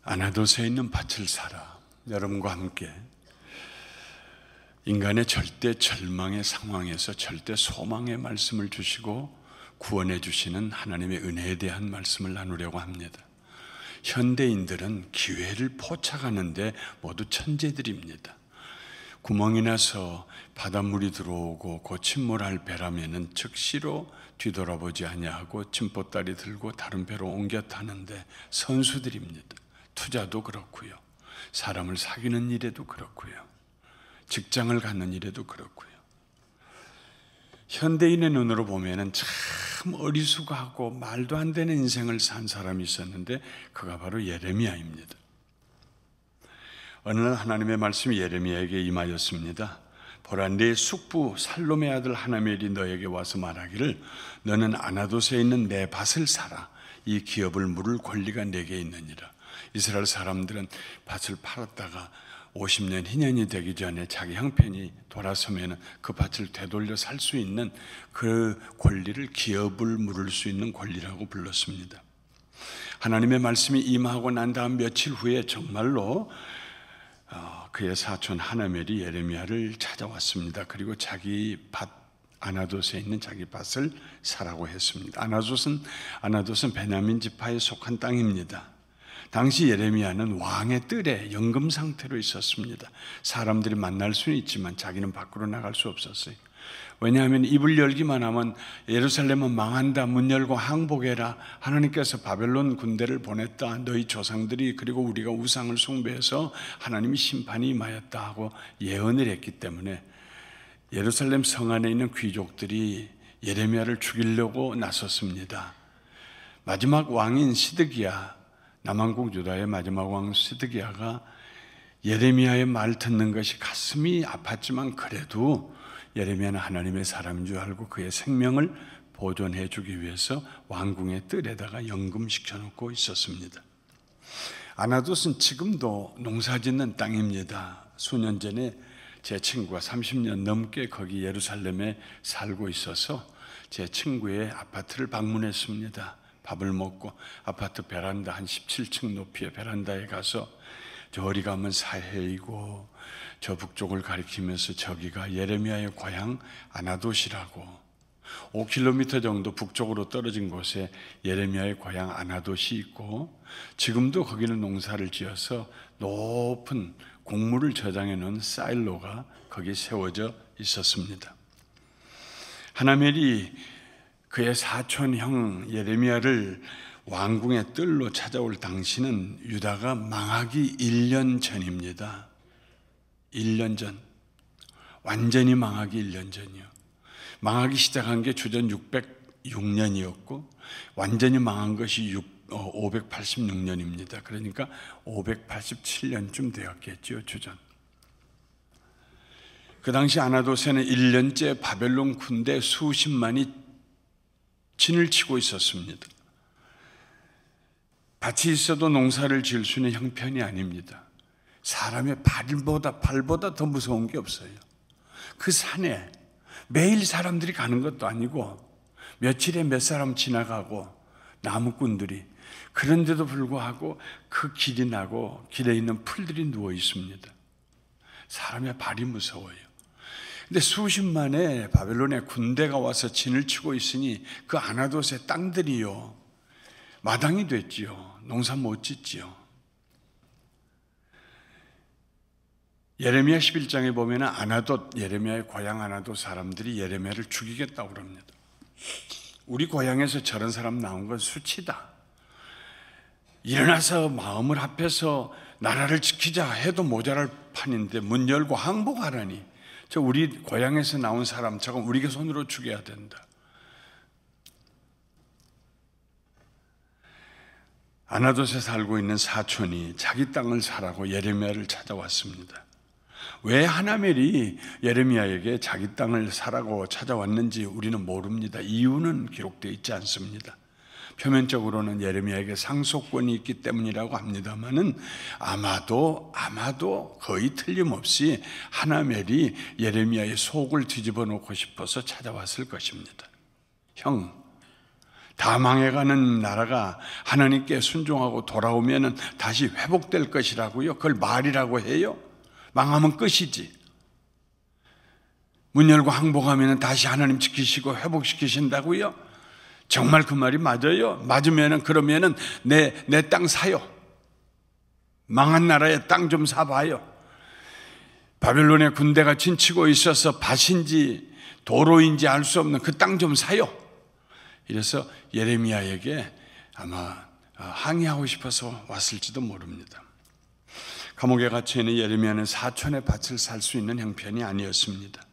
아나도스에 있는 밭을 사라. 여러분과 함께 인간의 절대 절망의 상황에서 절대 소망의 말씀을 주시고 구원해 주시는 하나님의 은혜에 대한 말씀을 나누려고 합니다. 현대인들은 기회를 포착하는데 모두 천재들입니다. 구멍이 나서 바닷물이 들어오고 곧 침몰할 배라면은 즉시로 뒤돌아보지 아니하고 짐보따리 들고 다른 배로 옮겨 타는데 선수들입니다. 투자도 그렇고요. 사람을 사귀는 일에도 그렇고요. 직장을 갖는 일에도 그렇고요. 현대인의 눈으로 보면은 참 어리숙하고 말도 안 되는 인생을 산 사람이 있었는데 그가 바로 예레미야입니다. 어느 날 하나님의 말씀이 예레미야에게 임하였습니다. 보라, 네 숙부 살롬의 아들 하나멜이 너에게 와서 말하기를 너는 아나도스에 있는 내 밭을 사라. 이 기업을 물을 권리가 내게 있느니라. 이스라엘 사람들은 밭을 팔았다가 50년, 희년이 되기 전에 자기 형편이 돌아서면 그 밭을 되돌려 살 수 있는 그 권리를 기업을 물을 수 있는 권리라고 불렀습니다. 하나님의 말씀이 임하고 난 다음 며칠 후에 정말로 그의 사촌 하나멜이 예레미야를 찾아왔습니다. 그리고 자기 밭 아나도스에 있는 자기 밭을 사라고 했습니다. 아나도스는 베냐민 지파에 속한 땅입니다. 당시 예레미야는 왕의 뜰에 연금 상태로 있었습니다. 사람들이 만날 수는 있지만 자기는 밖으로 나갈 수 없었어요. 왜냐하면 입을 열기만 하면 예루살렘은 망한다, 문 열고 항복해라, 하나님께서 바벨론 군대를 보냈다, 너희 조상들이 그리고 우리가 우상을 숭배해서 하나님이 심판이 임하였다 하고 예언을 했기 때문에 예루살렘 성 안에 있는 귀족들이 예레미야를 죽이려고 나섰습니다. 마지막 왕인 시드기야, 남왕국 유다의 마지막 왕 시드기야가 예레미야의 말 듣는 것이 가슴이 아팠지만 그래도 예레미야는 하나님의 사람인 줄 알고 그의 생명을 보존해 주기 위해서 왕궁의 뜰에다가 연금시켜 놓고 있었습니다. 아나도스는 지금도 농사짓는 땅입니다. 수년 전에 제 친구가 30년 넘게 거기 예루살렘에 살고 있어서 제 친구의 아파트를 방문했습니다. 밥을 먹고 아파트 베란다 한 17층 높이의 베란다에 가서 저리 가면 사해이고 저 북쪽을 가리키면서 저기가 예레미야의 고향 아나도시라고, 5km 정도 북쪽으로 떨어진 곳에 예레미야의 고향 아나도시 있고 지금도 거기는 농사를 지어서 높은 곡물을 저장해 놓은 사일로가 거기에 세워져 있었습니다. 하나멜이 그의 사촌 형 예레미야를 왕궁의 뜰로 찾아올 당시는 유다가 망하기 1년 전입니다. 1년 전, 완전히 망하기 1년 전이요. 망하기 시작한 게 주전 606년이었고 완전히 망한 것이 586년입니다. 그러니까 587년쯤 되었겠죠, 주전. 그 당시 아나도스에는 1년째 바벨론 군대 수십만이 진을 치고 있었습니다. 밭이 있어도 농사를 지을 수 있는 형편이 아닙니다. 사람의 발보다 더 무서운 게 없어요. 그 산에 매일 사람들이 가는 것도 아니고 며칠에 몇 사람 지나가고 나무꾼들이, 그런데도 불구하고 그 길이 나고 길에 있는 풀들이 누워 있습니다. 사람의 발이 무서워요. 근데 수십만의 바벨론의 군대가 와서 진을 치고 있으니 그 아나도스의 땅들이요 마당이 됐지요. 농사 못 짓지요. 예레미야 11장에 보면 예레미야의 고향 아나도 사람들이 예레미야를 죽이겠다고 그럽니다. 우리 고향에서 저런 사람 나온 건 수치다. 일어나서 마음을 합해서 나라를 지키자 해도 모자랄 판인데 문 열고 항복하라니, 저 우리 고향에서 나온 사람 저건 우리가 손으로 죽여야 된다. 아나도스에 살고 있는 사촌이 자기 땅을 사라고 예레미야를 찾아왔습니다. 왜 하나멜이 예레미야에게 자기 땅을 사라고 찾아왔는지 우리는 모릅니다. 이유는 기록되어 있지 않습니다. 표면적으로는 예레미야에게 상속권이 있기 때문이라고 합니다만은 아마도 거의 틀림없이 하나멜이 예레미야의 속을 뒤집어 놓고 싶어서 찾아왔을 것입니다. 형, 다 망해가는 나라가 하나님께 순종하고 돌아오면 다시 회복될 것이라고요? 그걸 말이라고 해요? 망하면 끝이지. 문 열고 항복하면 다시 하나님 지키시고 회복시키신다고요? 정말 그 말이 맞아요? 맞으면 그러면은 내 땅 사요. 망한 나라의 땅 좀 사봐요. 바벨론의 군대가 진치고 있어서 밭인지 도로인지 알 수 없는 그 땅 좀 사요. 이래서 예레미야에게 아마 항의하고 싶어서 왔을지도 모릅니다. 감옥에 갇혀있는 예레미야는 사촌의 밭을 살 수 있는 형편이 아니었습니다.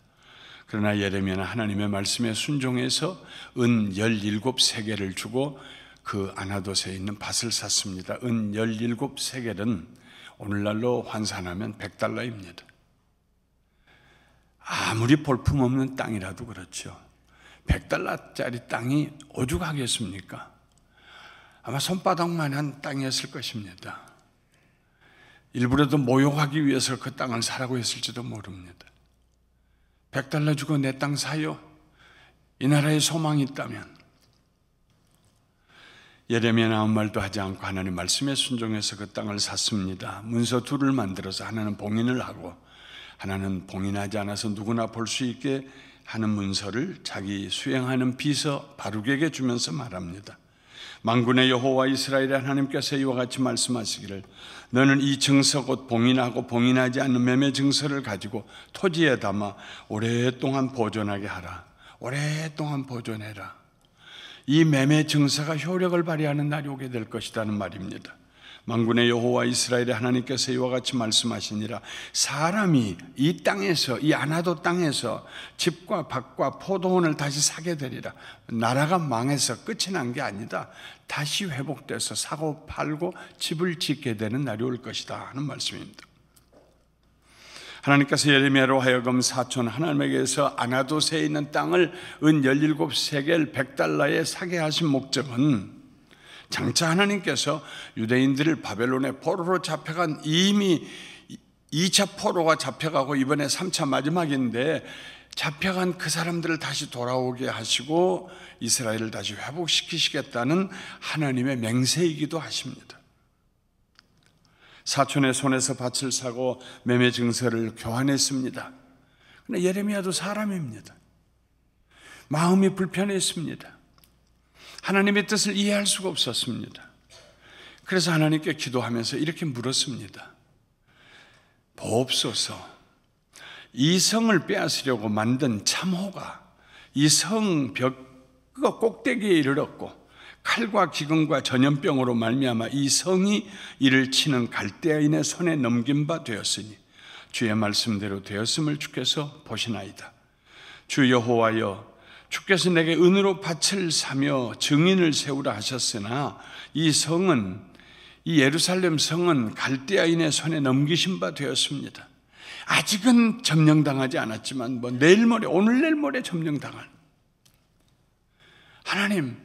그러나 예레미야는 하나님의 말씀에 순종해서 은 17세겔을 주고 그 아나돗에 있는 밭을 샀습니다. 은 17세겔은 오늘날로 환산하면 $100입니다. 아무리 볼품없는 땅이라도 그렇죠. $100짜리 땅이 오죽하겠습니까? 아마 손바닥만한 땅이었을 것입니다. 일부러도 모욕하기 위해서 그 땅을 사라고 했을지도 모릅니다. $100 주고 내 땅 사요? 이 나라에 소망이 있다면. 예레미야는 아무 말도 하지 않고 하나님 말씀에 순종해서 그 땅을 샀습니다. 문서 둘을 만들어서 하나는 봉인을 하고 하나는 봉인하지 않아서 누구나 볼 수 있게 하는 문서를 자기 수행하는 비서 바룩에게 주면서 말합니다. 만군의 여호와 이스라엘의 하나님께서 이와 같이 말씀하시기를 너는 이 증서 곧 봉인하고 봉인하지 않는 매매 증서를 가지고 토지에 담아 오랫동안 보존하게 하라. 오랫동안 보존해라. 이 매매 증서가 효력을 발휘하는 날이 오게 될 것이라는 말입니다. 만군의 여호와 이스라엘의 하나님께서 이와 같이 말씀하시니라. 사람이 이 땅에서, 이 아나돗 땅에서 집과 밭과 포도원을 다시 사게 되리라. 나라가 망해서 끝이 난 게 아니다. 다시 회복돼서 사고 팔고 집을 짓게 되는 날이 올 것이다 하는 말씀입니다. 하나님께서 예레미야로 하여금 사촌 하나님에게서 아나돗에 있는 땅을 은 17세겔 $100에 사게 하신 목적은 장차 하나님께서 유대인들을 바벨론의 포로로 잡혀간, 이미 2차 포로가 잡혀가고 이번에 3차 마지막인데 잡혀간 그 사람들을 다시 돌아오게 하시고 이스라엘을 다시 회복시키시겠다는 하나님의 맹세이기도 하십니다. 사촌의 손에서 밭을 사고 매매 증서를 교환했습니다. 그러나 예레미야도 사람입니다. 마음이 불편했습니다. 하나님의 뜻을 이해할 수가 없었습니다. 그래서 하나님께 기도하면서 이렇게 물었습니다. 보옵소서, 이 성을 빼앗으려고 만든 참호가 이 성 벽 꼭대기에 이르렀고 칼과 기근과 전염병으로 말미암아 이 성이 이를 치는 갈대아인의 손에 넘긴 바 되었으니 주의 말씀대로 되었음을 주께서 보시나이다. 주 여호와여, 주께서 내게 은으로 밭을 사며 증인을 세우라 하셨으나 이 성은, 이 예루살렘 성은 갈대아인의 손에 넘기신 바 되었습니다. 아직은 점령당하지 않았지만 내일 모레, 오늘 내일 모레 점령당할. 하나님,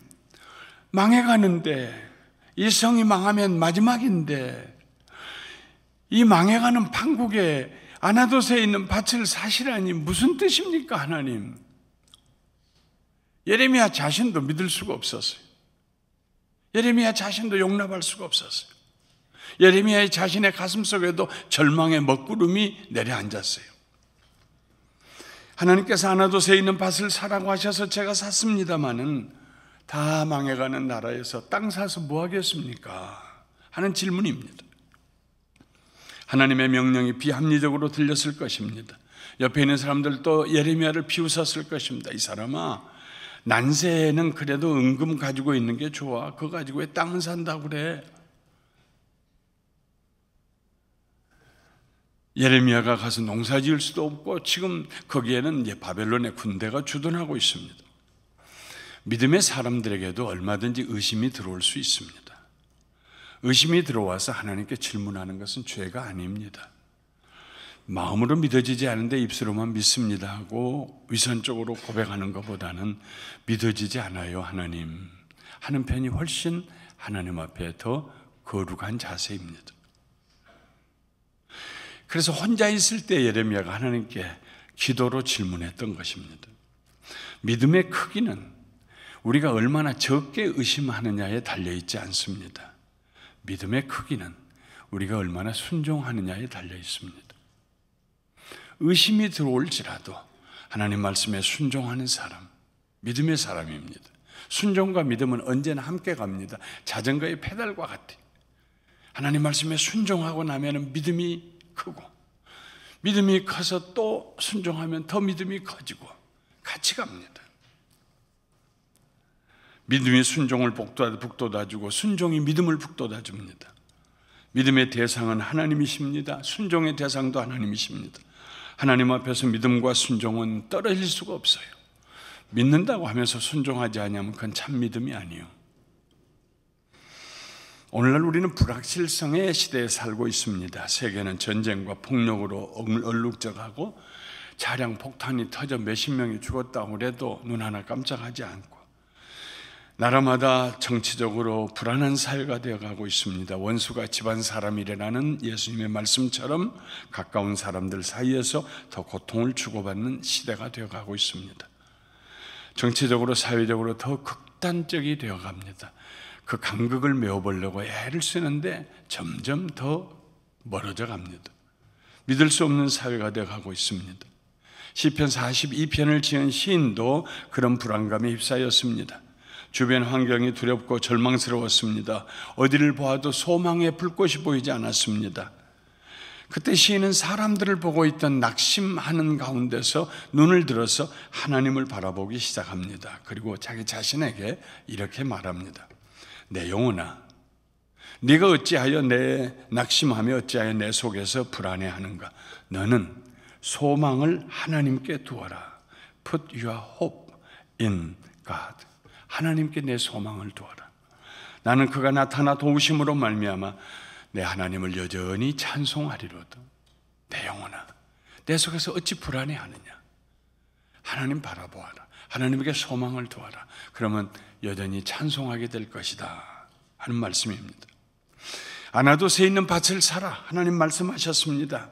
망해가는데, 이 성이 망하면 마지막인데 이 망해가는 판국에 아나돗에 있는 밭을 사시라니 무슨 뜻입니까? 하나님. 예레미야 자신도 믿을 수가 없었어요. 예레미야 자신도 용납할 수가 없었어요. 예레미야의 자신의 가슴 속에도 절망의 먹구름이 내려앉았어요. 하나님께서 아나돗에 있는 밭을 사라고 하셔서 제가 샀습니다마는 다 망해가는 나라에서 땅 사서 뭐 하겠습니까? 하는 질문입니다. 하나님의 명령이 비합리적으로 들렸을 것입니다. 옆에 있는 사람들도 예레미야를 비웃었을 것입니다. 이 사람아, 난세는 그래도 은금 가지고 있는 게 좋아. 그거 가지고 왜 땅을 산다고 그래? 예레미야가 가서 농사 지을 수도 없고 지금 거기에는 이제 바벨론의 군대가 주둔하고 있습니다. 믿음의 사람들에게도 얼마든지 의심이 들어올 수 있습니다. 의심이 들어와서 하나님께 질문하는 것은 죄가 아닙니다. 마음으로 믿어지지 않은데 입술로만 믿습니다 하고 위선적으로 고백하는 것보다는 믿어지지 않아요 하나님 하는 편이 훨씬 하나님 앞에 더 거룩한 자세입니다. 그래서 혼자 있을 때 예레미야가 하나님께 기도로 질문했던 것입니다. 믿음의 크기는 우리가 얼마나 적게 의심하느냐에 달려있지 않습니다. 믿음의 크기는 우리가 얼마나 순종하느냐에 달려 있습니다. 의심이 들어올지라도 하나님 말씀에 순종하는 사람, 믿음의 사람입니다. 순종과 믿음은 언제나 함께 갑니다. 자전거의 페달과 같아요. 하나님 말씀에 순종하고 나면 믿음이 크고, 믿음이 커서 또 순종하면 더 믿음이 커지고 같이 갑니다. 믿음이 순종을 북돋아주고 순종이 믿음을 북돋아줍니다. 믿음의 대상은 하나님이십니다. 순종의 대상도 하나님이십니다. 하나님 앞에서 믿음과 순종은 떨어질 수가 없어요. 믿는다고 하면서 순종하지 않으면 그건 참 믿음이 아니에요. 오늘날 우리는 불확실성의 시대에 살고 있습니다. 세계는 전쟁과 폭력으로 얼룩져가고 차량 폭탄이 터져 몇십 명이 죽었다고 해도 눈 하나 깜짝하지 않고, 나라마다 정치적으로 불안한 사회가 되어가고 있습니다. 원수가 집안 사람이라는 예수님의 말씀처럼 가까운 사람들 사이에서 더 고통을 주고받는 시대가 되어가고 있습니다. 정치적으로 사회적으로 더 극단적이 되어갑니다. 그 간극을 메워보려고 애를 쓰는데 점점 더 멀어져 갑니다. 믿을 수 없는 사회가 되어가고 있습니다. 시편 42편을 지은 시인도 그런 불안감에 휩싸였습니다. 주변 환경이 두렵고 절망스러웠습니다. 어디를 보아도 소망의 불꽃이 보이지 않았습니다. 그때 시인은 사람들을 보고 있던 낙심하는 가운데서 눈을 들어서 하나님을 바라보기 시작합니다. 그리고 자기 자신에게 이렇게 말합니다. 내 영혼아, 네가 어찌하여 내 낙심하며 어찌하여 내 속에서 불안해하는가? 너는 소망을 하나님께 두어라. Put your hope in God. 하나님께 내 소망을 두어라. 나는 그가 나타나 도우심으로 말미암아 내 하나님을 여전히 찬송하리로다. 내 영혼아, 내 속에서 어찌 불안해하느냐? 하나님 바라보아라. 하나님에게 소망을 두어라. 그러면 여전히 찬송하게 될 것이다 하는 말씀입니다. 아나도스에 있는 밭을 사라. 하나님 말씀하셨습니다.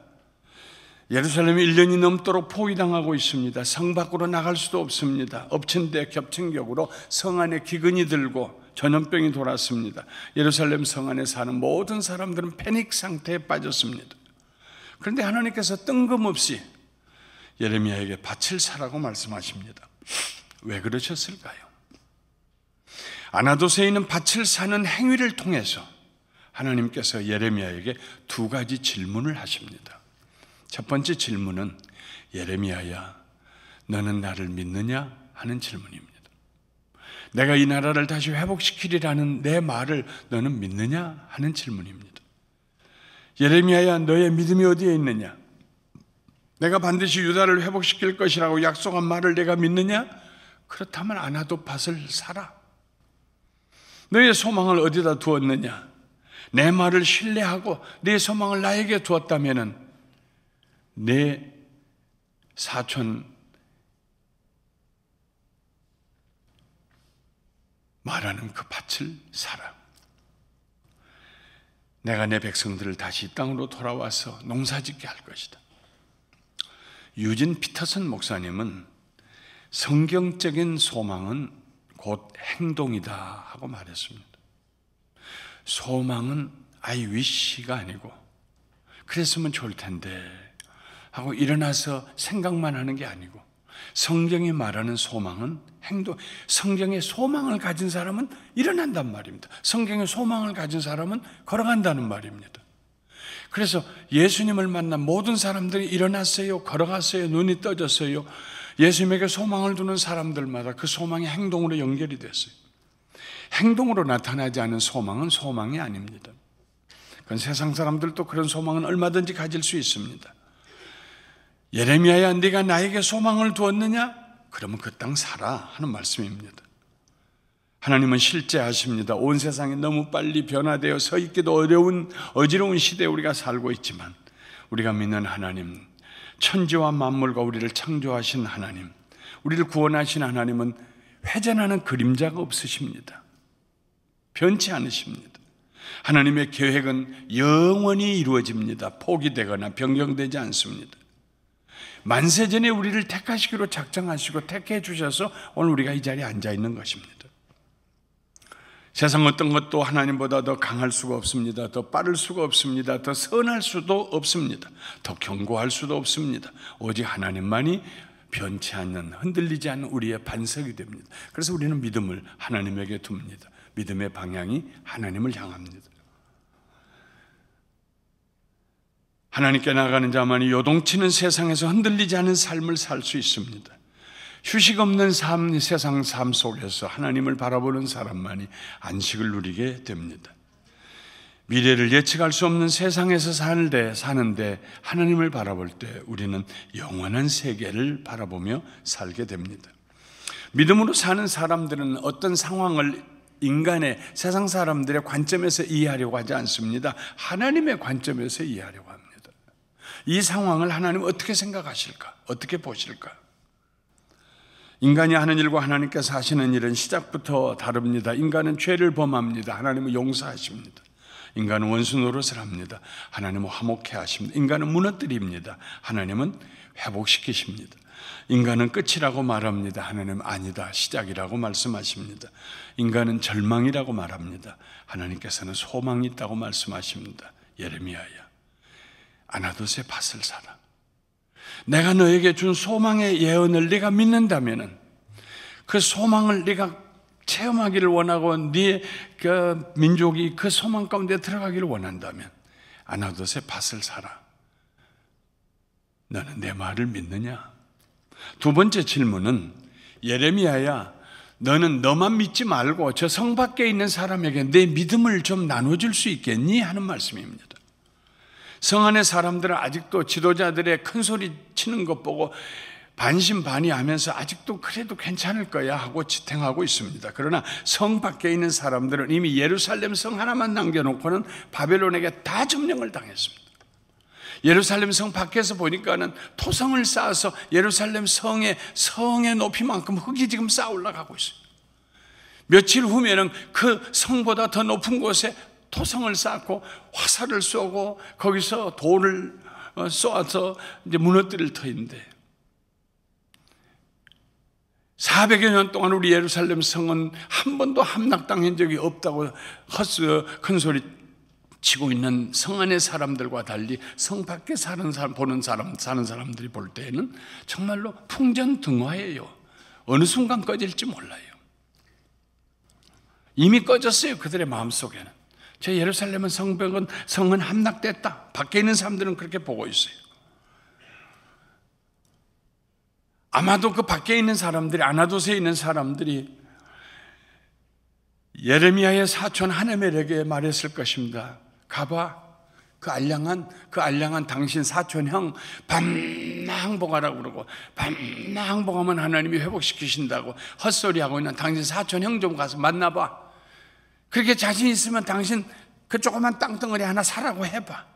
예루살렘이 1년이 넘도록 포위당하고 있습니다. 성 밖으로 나갈 수도 없습니다. 엎친 데 겹친 격으로 성 안에 기근이 들고 전염병이 돌았습니다. 예루살렘 성 안에 사는 모든 사람들은 패닉 상태에 빠졌습니다. 그런데 하나님께서 뜬금없이 예레미야에게 밭을 사라고 말씀하십니다. 왜 그러셨을까요? 아나도스에 있는 밭을 사는 행위를 통해서 하나님께서 예레미야에게 두 가지 질문을 하십니다. 첫 번째 질문은 예레미야야, 너는 나를 믿느냐? 하는 질문입니다. 내가 이 나라를 다시 회복시키리라는 내 말을 너는 믿느냐? 하는 질문입니다. 예레미야야, 너의 믿음이 어디에 있느냐? 내가 반드시 유다를 회복시킬 것이라고 약속한 말을 내가 믿느냐? 그렇다면 아나도 밭을 사라. 너의 소망을 어디다 두었느냐? 내 말을 신뢰하고 내 소망을 나에게 두었다면 내 사촌 말하는 그 밭을 사라. 내가 내 백성들을 다시 땅으로 돌아와서 농사짓게 할 것이다. 유진 피터슨 목사님은 성경적인 소망은 곧 행동이다 하고 말했습니다. 소망은 I wish가 아니고 그랬으면 좋을 텐데 하고 일어나서 생각만 하는 게 아니고, 성경이 말하는 소망은 행동. 성경의 소망을 가진 사람은 일어난단 말입니다. 성경의 소망을 가진 사람은 걸어간다는 말입니다. 그래서 예수님을 만난 모든 사람들이 일어났어요, 걸어갔어요, 눈이 떠졌어요. 예수님에게 소망을 두는 사람들마다 그 소망이 행동으로 연결이 됐어요. 행동으로 나타나지 않은 소망은 소망이 아닙니다. 그건 세상 사람들도 그런 소망은 얼마든지 가질 수 있습니다. 예레미야야, 네가 나에게 소망을 두었느냐? 그러면 그 땅 사라 하는 말씀입니다. 하나님은 실제하십니다. 온 세상이 너무 빨리 변화되어 서 있기도 어려운 어지러운 시대에 우리가 살고 있지만, 우리가 믿는 하나님, 천지와 만물과 우리를 창조하신 하나님, 우리를 구원하신 하나님은 회전하는 그림자가 없으십니다. 변치 않으십니다. 하나님의 계획은 영원히 이루어집니다. 포기되거나 변경되지 않습니다. 만세전에 우리를 택하시기로 작정하시고 택해 주셔서 오늘 우리가 이 자리에 앉아 있는 것입니다. 세상 어떤 것도 하나님보다 더 강할 수가 없습니다. 더 빠를 수가 없습니다. 더 선할 수도 없습니다. 더 견고할 수도 없습니다. 오직 하나님만이 변치 않는, 흔들리지 않는 우리의 반석이 됩니다. 그래서 우리는 믿음을 하나님에게 둡니다. 믿음의 방향이 하나님을 향합니다. 하나님께 나가는 자만이 요동치는 세상에서 흔들리지 않은 삶을 살 수 있습니다. 휴식 없는 세상 삶 속에서 하나님을 바라보는 사람만이 안식을 누리게 됩니다. 미래를 예측할 수 없는 세상에서 사는데 하나님을 바라볼 때 우리는 영원한 세계를 바라보며 살게 됩니다. 믿음으로 사는 사람들은 어떤 상황을 인간의, 세상 사람들의 관점에서 이해하려고 하지 않습니다. 하나님의 관점에서 이해하려고 합니다. 이 상황을 하나님은 어떻게 생각하실까? 어떻게 보실까? 인간이 하는 일과 하나님께서 하시는 일은 시작부터 다릅니다. 인간은 죄를 범합니다. 하나님은 용서하십니다. 인간은 원수 노릇을 합니다. 하나님은 화목해 하십니다. 인간은 무너뜨립니다. 하나님은 회복시키십니다. 인간은 끝이라고 말합니다. 하나님은 아니다, 시작이라고 말씀하십니다. 인간은 절망이라고 말합니다. 하나님께서는 소망이 있다고 말씀하십니다. 예레미야야, 아나돗의 밭을 사라. 내가 너에게 준 소망의 예언을 네가 믿는다면은, 그 소망을 네가 체험하기를 원하고 네 그 민족이 그 소망 가운데 들어가기를 원한다면 아나돗의 밭을 사라. 너는 내 말을 믿느냐? 두 번째 질문은, 예레미야야, 너는 너만 믿지 말고 저 성 밖에 있는 사람에게 내 믿음을 좀 나눠줄 수 있겠니? 하는 말씀입니다. 성 안의 사람들은 아직도 지도자들의 큰 소리 치는 것 보고 반신반의하면서 아직도 그래도 괜찮을 거야 하고 지탱하고 있습니다. 그러나 성 밖에 있는 사람들은 이미 예루살렘 성 하나만 남겨놓고는 바벨론에게 다 점령을 당했습니다. 예루살렘 성 밖에서 보니까는 토성을 쌓아서 예루살렘 성의 높이만큼 흙이 지금 쌓아 올라가고 있어요. 며칠 후면은 그 성보다 더 높은 곳에 토성을 쌓고 화살을 쏘고 거기서 돌을 쏘아서 이제 무너뜨릴 터인데, 400여 년 동안 우리 예루살렘 성은 한 번도 함락당한 적이 없다고 큰 소리 치고 있는 성 안의 사람들과 달리 성 밖에 사는 사람들이 볼 때에는 정말로 풍전등화예요. 어느 순간 꺼질지 몰라요. 이미 꺼졌어요. 그들의 마음속에는. 저 예루살렘은 성은 함락됐다. 밖에 있는 사람들은 그렇게 보고 있어요. 아마도 그 밖에 있는 사람들이, 아나돗에 있는 사람들이 예레미야의 사촌 하네멜에게 말했을 것입니다. 가봐, 그 알량한 당신 사촌 형 밤낮 항복하라고 그러고, 밤낮 항복하면 하나님이 회복시키신다고 헛소리하고 있는 당신 사촌 형 좀 가서 만나봐. 그렇게 자신 있으면 당신 그 조그만 땅덩어리 하나 사라고 해봐.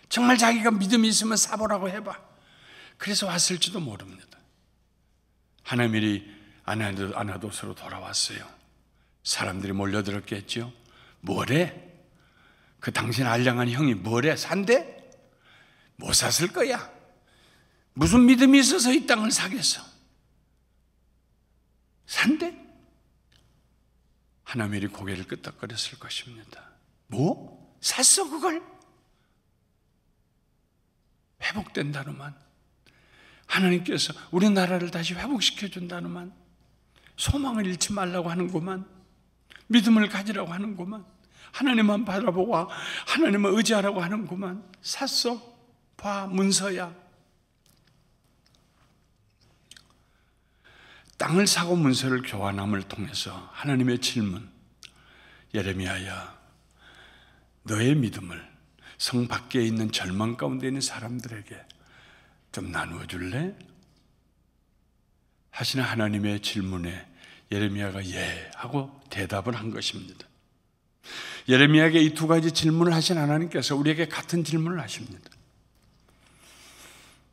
정말 자기가 믿음이 있으면 사보라고 해봐. 그래서 왔을지도 모릅니다. 하나멜이 아나돗으로 돌아왔어요. 사람들이 몰려들었겠죠. 뭐래? 그 당신 알량한 형이 뭐래? 산대? 못 샀을 거야. 무슨 믿음이 있어서 이 땅을 사겠어? 산대? 하나멜이 고개를 끄덕거렸을 것입니다. 뭐? 샀어 그걸? 회복된다는만, 하나님께서 우리나라를 다시 회복시켜준다는만, 소망을 잃지 말라고 하는구만, 믿음을 가지라고 하는구만, 하나님만 바라보고 하나님을 의지하라고 하는구만. 샀어? 봐, 문서야. 땅을 사고 문서를 교환함을 통해서 하나님의 질문, 예레미야야, 너의 믿음을 성 밖에 있는 절망 가운데 있는 사람들에게 좀 나누어 줄래? 하시는 하나님의 질문에 예레미야가 예 하고 대답을 한 것입니다. 예레미야에게 이 두 가지 질문을 하신 하나님께서 우리에게 같은 질문을 하십니다.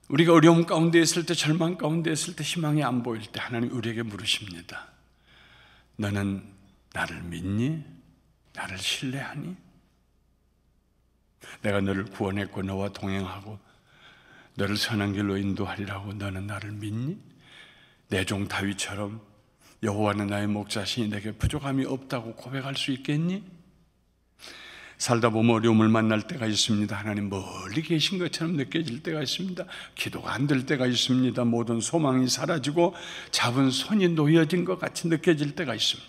우리가 어려움 가운데 있을 때, 절망 가운데 있을 때, 희망이 안 보일 때 하나님 우리에게 물으십니다. 너는 나를 믿니? 나를 신뢰하니? 내가 너를 구원했고 너와 동행하고 너를 선한 길로 인도하리라고 너는 나를 믿니? 내 종 다윗처럼 여호와는 나의 목자시니 내게 부족함이 없다고 고백할 수 있겠니? 살다 보면 어려움을 만날 때가 있습니다. 하나님 멀리 계신 것처럼 느껴질 때가 있습니다. 기도가 안 될 때가 있습니다. 모든 소망이 사라지고 잡은 손이 놓여진 것 같이 느껴질 때가 있습니다.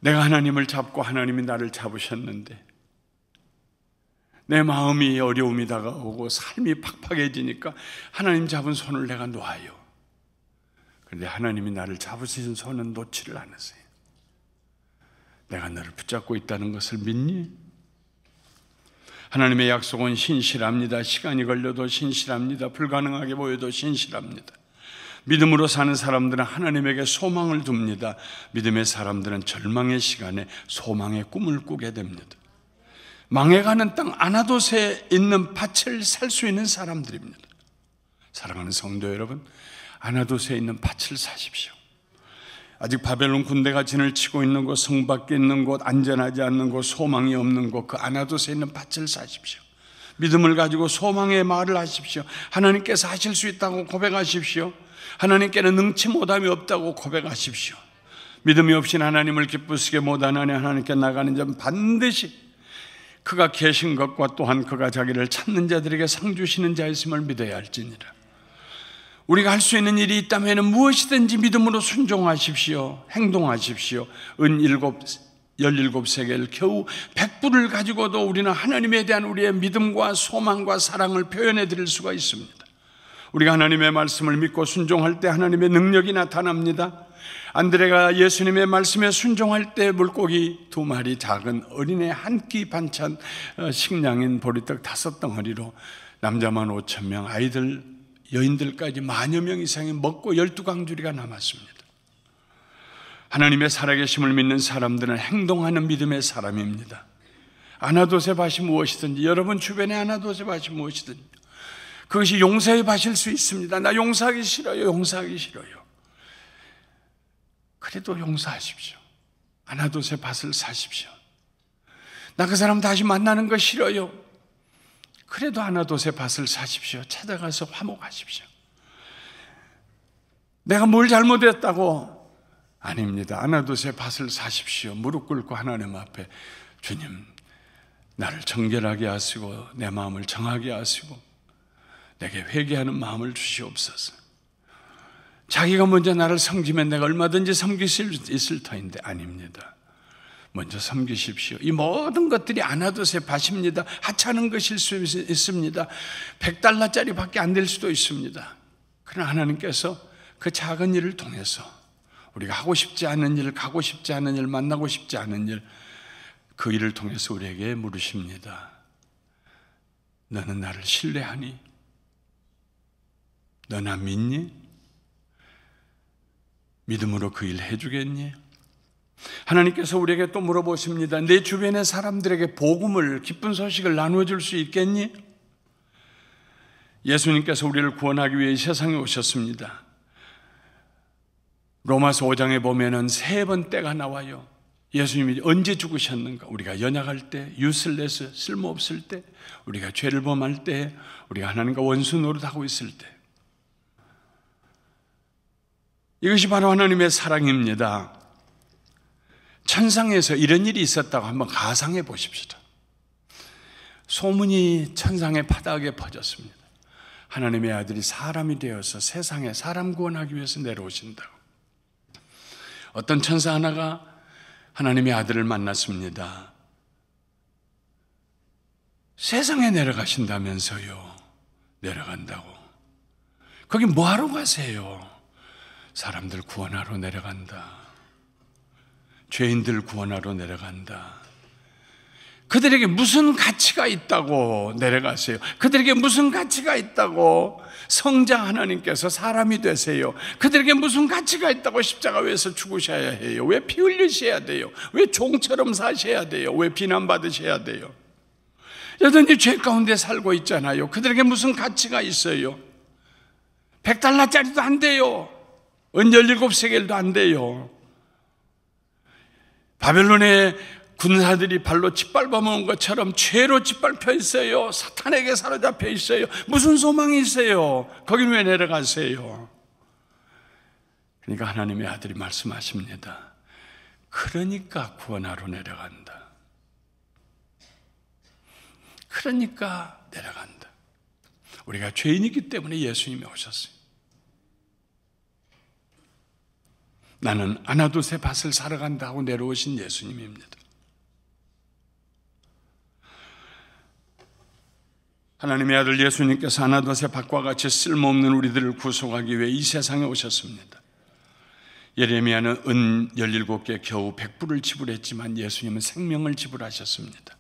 내가 하나님을 잡고 하나님이 나를 잡으셨는데 내 마음이 어려움이 다가오고 삶이 팍팍해지니까 하나님 잡은 손을 내가 놓아요. 그런데 하나님이 나를 잡으신 손은 놓지를 않으세요. 내가 너를 붙잡고 있다는 것을 믿니? 하나님의 약속은 신실합니다. 시간이 걸려도 신실합니다. 불가능하게 보여도 신실합니다. 믿음으로 사는 사람들은 하나님에게 소망을 둡니다. 믿음의 사람들은 절망의 시간에 소망의 꿈을 꾸게 됩니다. 망해가는 땅 아나돗에 있는 밭을 살 수 있는 사람들입니다. 사랑하는 성도 여러분, 아나돗에 있는 밭을 사십시오. 아직 바벨론 군대가 진을 치고 있는 곳, 성 밖에 있는 곳, 안전하지 않는 곳, 소망이 없는 곳, 그 아나돗에 있는 밭을 사십시오. 믿음을 가지고 소망의 말을 하십시오. 하나님께서 하실 수 있다고 고백하십시오. 하나님께는 능치 못함이 없다고 고백하십시오. 믿음이 없이는 하나님을 기쁘시게 못하나니 하나님께 나가는 자는 반드시 그가 계신 것과 또한 그가 자기를 찾는 자들에게 상 주시는 자였음을 믿어야 할지니라. 우리가 할 수 있는 일이 있다면 무엇이든지 믿음으로 순종하십시오. 행동하십시오. 은 17세겔 겨우 100불을 가지고도 우리는 하나님에 대한 우리의 믿음과 소망과 사랑을 표현해 드릴 수가 있습니다. 우리가 하나님의 말씀을 믿고 순종할 때 하나님의 능력이 나타납니다. 안드레가 예수님의 말씀에 순종할 때 물고기 2마리, 작은 어린애 한 끼 반찬, 식량인 보리떡 5덩어리로 남자만 5,000명, 아이들 여인들까지 10,000여 명 이상이 먹고 12강주리가 남았습니다. 하나님의 살아계심을 믿는 사람들은 행동하는 믿음의 사람입니다. 아나돗의 밭이 무엇이든지, 여러분 주변에 아나돗의 밭이 무엇이든지 그것이 용서의 밭일 수 있습니다. 나 용서하기 싫어요. 용서하기 싫어요. 그래도 용서하십시오. 아나돗의 밭을 사십시오. 나 그 사람 다시 만나는 거 싫어요. 그래도 아나돗의 밭을 사십시오. 찾아가서 화목하십시오. 내가 뭘 잘못했다고? 아닙니다. 아나돗의 밭을 사십시오. 무릎 꿇고 하나님 앞에 주님, 나를 정결하게 하시고 내 마음을 정하게 하시고 내게 회개하는 마음을 주시옵소서. 자기가 먼저 나를 섬기면 내가 얼마든지 섬길 수 있을 터인데 아닙니다. 먼저 섬기십시오. 이 모든 것들이 아나돗의 밭입니다. 하찮은 것일 수 있습니다. 100달러짜리 밖에 안 될 수도 있습니다. 그러나 하나님께서 그 작은 일을 통해서 우리가 하고 싶지 않은 일, 가고 싶지 않은 일, 만나고 싶지 않은 일, 그 일을 통해서 우리에게 물으십니다. 너는 나를 신뢰하니? 너 나 믿니? 믿음으로 그 일 해주겠니? 하나님께서 우리에게 또 물어보십니다. 내 주변의 사람들에게 복음을, 기쁜 소식을 나누어줄 수 있겠니? 예수님께서 우리를 구원하기 위해 세상에 오셨습니다. 로마서 5장에 보면은 3번 때가 나와요. 예수님이 언제 죽으셨는가? 우리가 연약할 때, 유슬레스, 쓸모없을 때, 우리가 죄를 범할 때, 우리가 하나님과 원수 노릇하고 있을 때. 이것이 바로 하나님의 사랑입니다. 천상에서 이런 일이 있었다고 한번 가상해 보십시다. 소문이 천상의 바닥에 퍼졌습니다. 하나님의 아들이 사람이 되어서 세상에 사람 구원하기 위해서 내려오신다고. 어떤 천사 하나가 하나님의 아들을 만났습니다. 세상에 내려가신다면서요. 내려간다고. 거기 뭐하러 가세요? 사람들 구원하러 내려간다. 죄인들 구원하러 내려간다. 그들에게 무슨 가치가 있다고 내려가세요? 그들에게 무슨 가치가 있다고 성자 하나님께서 사람이 되세요? 그들에게 무슨 가치가 있다고 십자가 위에서 죽으셔야 해요? 왜 피 흘리셔야 돼요? 왜 종처럼 사셔야 돼요? 왜 비난받으셔야 돼요? 여전히 죄 가운데 살고 있잖아요. 그들에게 무슨 가치가 있어요? 100달러짜리도 안 돼요. 은 17세겔도 안 돼요. 바벨론의 군사들이 발로 짓밟아 먹은 것처럼 죄로 짓밟혀 있어요. 사탄에게 사로잡혀 있어요. 무슨 소망이 있어요? 거긴 왜 내려가세요? 그러니까 하나님의 아들이 말씀하십니다. 그러니까 구원하러 내려간다. 그러니까 내려간다. 우리가 죄인이기 때문에 예수님이 오셨어요. 나는 아나돗의 밭을 사러 간다 하고 내려오신 예수님입니다. 하나님의 아들 예수님께서 아나돗의 밭과 같이 쓸모없는 우리들을 구속하기 위해 이 세상에 오셨습니다. 예레미야는 은 17개 겨우 100불을 지불했지만 예수님은 생명을 지불하셨습니다.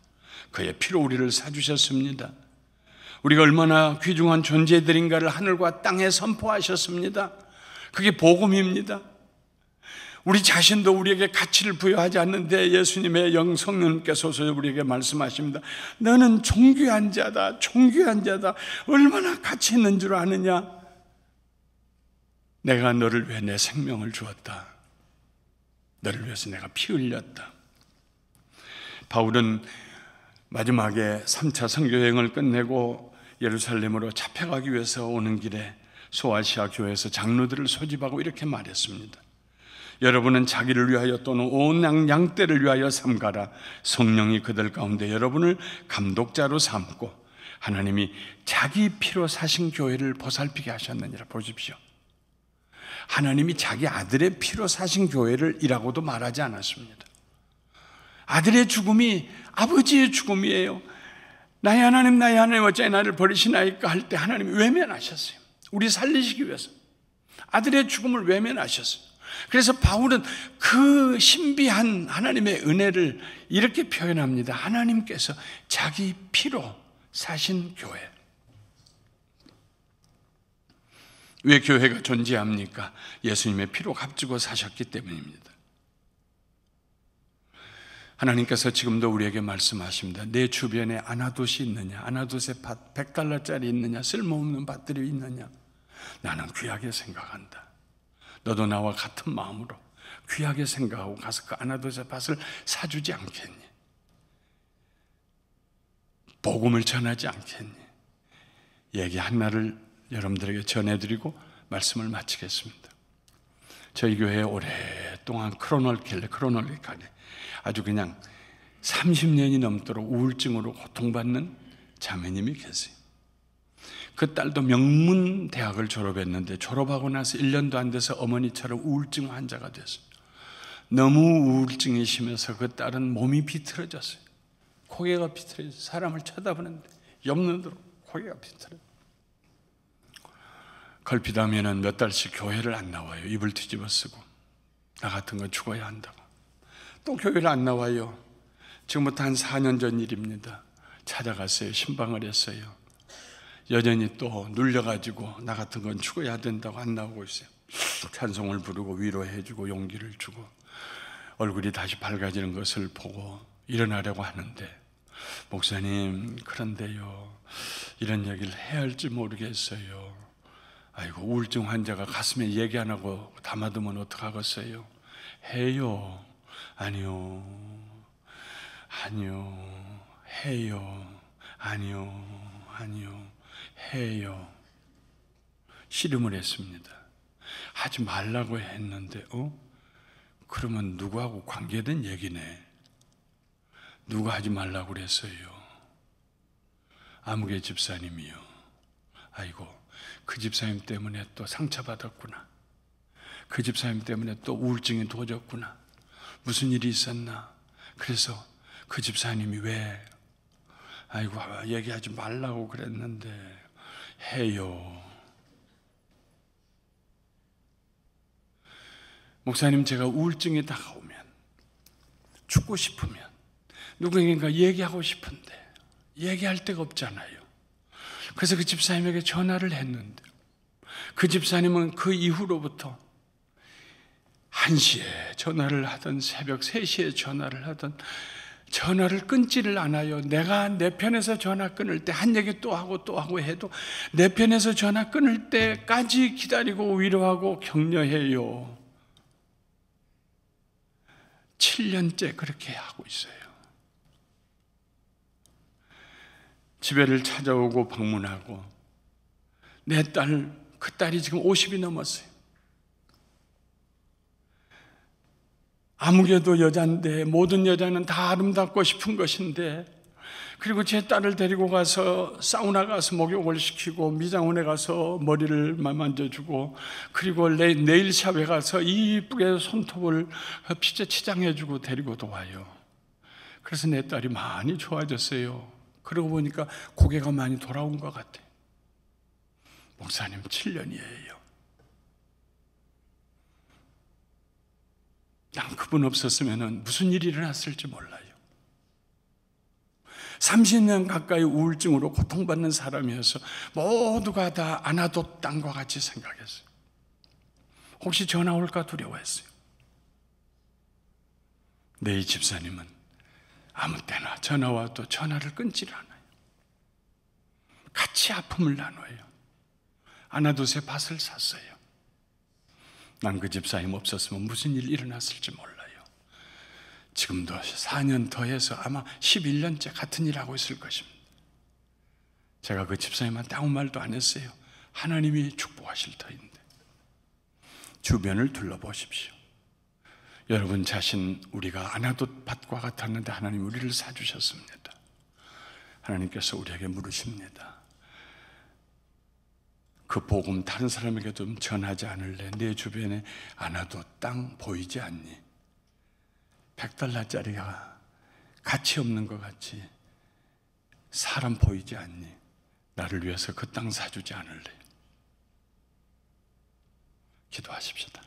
그의 피로 우리를 사주셨습니다. 우리가 얼마나 귀중한 존재들인가를 하늘과 땅에 선포하셨습니다. 그게 복음입니다. 우리 자신도 우리에게 가치를 부여하지 않는데 예수님의 성령님께서 우리에게 말씀하십니다. 너는 존귀한 자다, 존귀한 자다. 얼마나 가치 있는 줄 아느냐? 내가 너를 위해 내 생명을 주었다. 너를 위해서 내가 피 흘렸다. 바울은 마지막에 3차 선교여행을 끝내고 예루살렘으로 잡혀가기 위해서 오는 길에 소아시아 교회에서 장로들을 소집하고 이렇게 말했습니다. 여러분은 자기를 위하여 또는 온 양떼를 위하여 삼가라. 성령이 그들 가운데 여러분을 감독자로 삼고 하나님이 자기 피로 사신 교회를 보살피게 하셨느니라. 보십시오. 하나님이 자기 아들의 피로 사신 교회를 이라고도 말하지 않았습니다. 아들의 죽음이 아버지의 죽음이에요. 나의 하나님 어찌 나를 버리시나이까 할 때 하나님이 외면하셨어요. 우리 살리시기 위해서 아들의 죽음을 외면하셨어요. 그래서 바울은 그 신비한 하나님의 은혜를 이렇게 표현합니다. 하나님께서 자기 피로 사신 교회. 왜 교회가 존재합니까? 예수님의 피로 값주고 사셨기 때문입니다. 하나님께서 지금도 우리에게 말씀하십니다. 내 주변에 아나돗이 있느냐? 아나돗의 밭 100달러짜리 있느냐? 쓸모없는 밭들이 있느냐? 나는 귀하게 생각한다. 너도 나와 같은 마음으로 귀하게 생각하고 가서 그 아나돗의 밭을 사주지 않겠니? 복음을 전하지 않겠니? 얘기 하나를 여러분들에게 전해드리고 말씀을 마치겠습니다. 저희 교회에 오랫동안 크로놀리카네 아주 그냥 30년이 넘도록 우울증으로 고통받는 자매님이 계세요. 그 딸도 명문 대학을 졸업했는데 졸업하고 나서 1년도 안 돼서 어머니처럼 우울증 환자가 됐어요. 너무 우울증이 심해서 그 딸은 몸이 비틀어졌어요. 고개가 비틀어졌어요. 사람을 쳐다보는데 옆눈으로 고개가 비틀어졌어요. 걸핏하면 몇 달씩 교회를 안 나와요. 입을 뒤집어 쓰고 나 같은 건 죽어야 한다고. 또 교회를 안 나와요. 지금부터 한 4년 전 일입니다. 찾아갔어요. 신방을 했어요. 여전히 또 눌려가지고 나 같은 건 죽어야 된다고 안 나오고 있어요. 찬송을 부르고 위로해주고 용기를 주고 얼굴이 다시 밝아지는 것을 보고 일어나려고 하는데, 목사님 그런데요 이런 얘기를 해야 할지 모르겠어요. 아이고, 우울증 환자가 가슴에 얘기 안 하고 담아두면 어떡하겠어요? 해요. 아니요. 해요. 아니요. 해요. 씨름을 했습니다. 하지 말라고 했는데 그러면 누구하고 관계된 얘기네. 누가 하지 말라고 그랬어요? 아무개 집사님이요. 아이고, 그 집사님 때문에 또 상처받았구나. 그 집사님 때문에 또 우울증이 도졌구나. 무슨 일이 있었나? 그래서 그 집사님이 왜 아이고 얘기하지 말라고 그랬는데 해요. 목사님, 제가 우울증이 다가오면, 죽고 싶으면, 누구에게인가 얘기하고 싶은데 얘기할 데가 없잖아요. 그래서 그 집사님에게 전화를 했는데 그 집사님은 그 이후로부터 1시에 전화를 하든 새벽 3시에 전화를 하든 전화를 끊지를 않아요. 내가 내 편에서 전화 끊을 때 한 얘기 또 하고 해도 내 편에서 전화 끊을 때까지 기다리고 위로하고 격려해요. 7년째 그렇게 하고 있어요. 집에를 찾아오고 방문하고 내 딸, 그 딸이 지금 50이 넘었어요. 아무개도 여자인데 모든 여자는 다 아름답고 싶은 것인데, 그리고 제 딸을 데리고 가서 사우나 가서 목욕을 시키고 미장원에 가서 머리를 만져주고, 그리고 네일 샵에 가서 이쁘게 손톱을 피자 치장해주고 데리고도 와요. 그래서 내 딸이 많이 좋아졌어요. 그러고 보니까 고개가 많이 돌아온 것 같아요. 목사님 7년이에요. 난 그분 없었으면 무슨 일이 일어났을지 몰라요. 30년 가까이 우울증으로 고통받는 사람이어서 모두가 다 아나돗 땅과 같이 생각했어요. 혹시 전화 올까 두려워했어요. 내 이 집사님은 아무 때나 전화 와도 전화를 끊지를 않아요. 같이 아픔을 나눠요. 아나돗에 밭을 샀어요. 난 그 집사님 없었으면 무슨 일이 일어났을지 몰라요. 지금도 4년 더해서 아마 11년째 같은 일 하고 있을 것입니다. 제가 그 집사님한테 아무 말도 안 했어요. 하나님이 축복하실 터인데. 주변을 둘러보십시오. 여러분 자신, 우리가 아나돗 밭과 같았는데 하나님 우리를 사주셨습니다. 하나님께서 우리에게 물으십니다. 그 복음 다른 사람에게 좀 전하지 않을래? 내 주변에 아나돗 땅 보이지 않니? $100짜리가 가치 없는 것 같이 사람 보이지 않니? 나를 위해서 그 땅 사주지 않을래? 기도하십시다.